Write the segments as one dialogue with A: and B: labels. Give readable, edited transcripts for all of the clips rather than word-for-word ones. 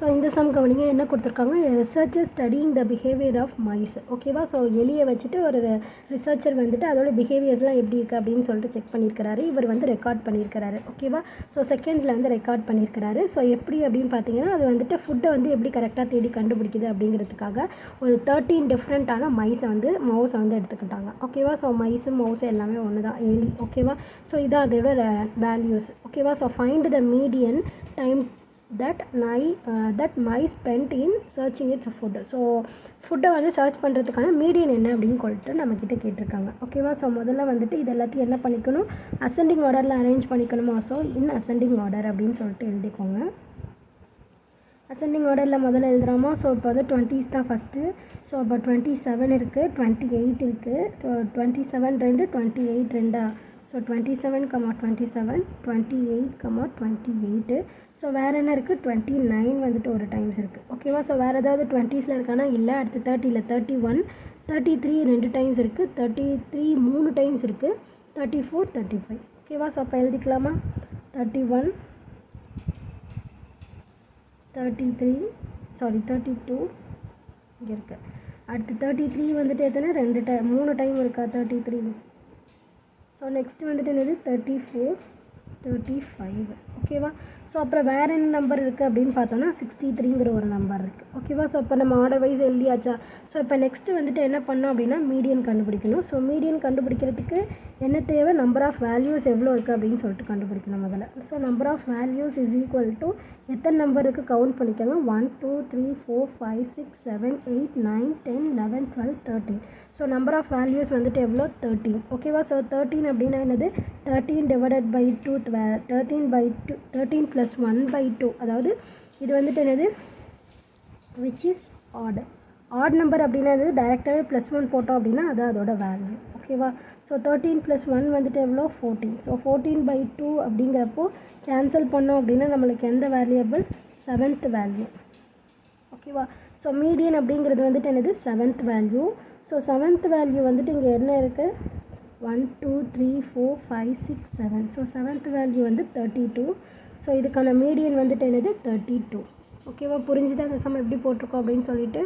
A: So இந்த some கவனிங்க என்ன கொடுத்துருக்காங்க, researcher studying the behaviour of mice. ஓகேவா. ஸோ எலியை வச்சுட்டு ஒரு ரிசர்ச்சர் வந்துட்டு அதோட பிஹேவியர்ஸ்லாம் எப்படி இருக்குது அப்படின்னு சொல்லிட்டு செக் பண்ணியிருக்கிறாரு. இவர் வந்து ரெக்கார்ட் பண்ணியிருக்கிறாரு. ஓகேவா. ஸோ செகண்ட்ஸில் வந்து ரெக்கார்ட் பண்ணியிருக்கிறாரு. ஸோ எப்படி அப்படின்னு பார்த்தீங்கன்னா, அது வந்துட்டு ஃபுட்டை வந்து எப்படி கரெக்டாக தேடி கண்டுபிடிக்குது அப்படிங்கிறதுக்காக ஒரு 13 டிஃப்ரெண்ட்டான மவுஸை வந்து எடுத்துக்கிட்டாங்க. ஓகேவா. ஸோ மைஸு மவுஸு எல்லாமே ஒன்று தான், எலி. ஓகேவா. ஸோ இதான் அதோட வேல்யூஸ். ஓகேவா. So find the median time that mice spent in searching its food. So ஃபுட்டை வந்து சர்ச் பண்ணுறதுக்கான மீடியன் என்ன அப்படின்னு சொல்லிட்டு நம்மக்கிட்ட கேட்டிருக்காங்க. ஓகேவா. ஸோ முதல்ல வந்துட்டு இது எல்லாத்தையும் என்ன பண்ணிக்கணும், அசெண்டிங் ஆர்டரில் அரேஞ்ச் பண்ணிக்கணுமா. ஸோ இன் அசெண்டிங் ஆர்டர் அப்படின்னு சொல்லிட்டு எழுதிக்கோங்க. அசெண்டிங் ஆர்டரில் முதல்ல எழுதுகிறோமா. ஸோ இப்போ வந்து 20s தான் ஃபஸ்ட்டு. ஸோ அப்போ 27 இருக்குது, 28 இருக்குது, 27 2, 28 2. ஸோ 27, 27, 28, 28. ஸோ வேறு என்ன இருக்குது, 29 வந்துட்டு ஒரு டைம்ஸ் இருக்குது. ஓகேவா. ஸோ வேறு ஏதாவது 20ஸில் இருக்கானா, இல்லை. அடுத்து 30ல் 31, 33 2 டைம்ஸ் இருக்குது, 33 3 டைம்ஸ் இருக்குது, 34 35. ஓகேவா. ஸோ அப்போ எழுதிக்கலாமா. 31 32 இங்கே இருக்குது. அடுத்து 33 வந்துட்டு எத்தனை, 3 டைம் இருக்கா 33. ஸோ நெக்ஸ்ட்டு வந்துட்டு என்னது 34 35. ஓகேவா. ஸோ அப்புறம் வேறு என்ன நம்பர் இருக்குது அப்படின்னு பார்த்தோன்னா 63ங்கிற ஒரு நம்பர் இருக்குது. ஓகேவா. ஸோ இப்போ நம்ம ஆர்டர் வைஸ் எழுதியாச்சா. ஸோ இப்போ நெக்ஸ்ட்டு வந்துட்டு என்ன பண்ணோம் அப்படின்னா மீடியன் கண்டுபிடிக்கணும். ஸோ மீடியன் கண்டுபிடிக்கிறதுக்கு என்ன தேவை, நம்பர் ஆஃப் வேல்யூஸ் எவ்வளோ இருக்குது அப்படின்னு சொல்லிட்டு கண்டுபிடிக்கணும் முதல்ல. So number of values is equal to எத்தனை நம்பருக்கு கவுண்ட் பண்ணிக்கோங்க, 1 2 3 4 5 6 7 8 9 10 11 12 13. ஸோ நம்பர் ஆஃப் வேல்யூஸ் வந்துட்டு எவ்வளோ, 13. ஓகேவா. ஸோ 13 அப்படின்னா என்னது, 13 டிவைடட் பை 2 13 + 1/2. அதாவது இது வந்துட்டு என்னது, விச் இஸ் ஆட் நம்பர் அப்படின்னா அது டைரெக்டாகவே +1 போட்டோம் அப்படின்னா அது அதோட வேல்யூ. ஓகேவா. ஸோ 13 + 1 வந்துட்டு எவ்வளோ, 14. ஸோ 14/2 அப்படிங்கிறப்போ கேன்சல் பண்ணோம் அப்படின்னா நம்மளுக்கு எந்த வேல்யூபிள், 7th வேல்யூ. ஓகேவா. ஸோ மீடியன் அப்படிங்கிறது வந்துட்டு என்னது, 7th value. So 7th value வந்துட்டு இங்கே என்ன இருக்குது, 1 2 3 4 5 6 7. ஸோ 7th வேல்யூ வந்து 32. ஸோ இதுக்கான மீடியன் வந்துட்டு என்னது, 32. ஓகேவா. புரிஞ்சுது அந்த சம் எப்படி போட்டிருக்கோம் அப்படின்னு சொல்லிட்டு.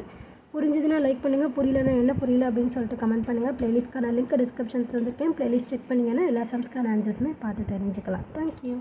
A: புரிஞ்சுதுன்னா லைக் பண்ணுங்கள், புரியலன்னா என்ன புரியல அப்படின்னு சொல்லிட்டு கமெண்ட் பண்ணுங்கள். ப்ளேலிஸ்ட்க்கான லிங்க் டிஸ்கிரிப்ஷன் தந்திருக்கேன். ப்ளேலிஸ்ட் செக் பண்ணிங்கன்னா எல்லா சம்ஸ்க்கான ஆன்சர்ஸுமே பார்த்து தெரிஞ்சுக்கலாம். தேங்க்யூ.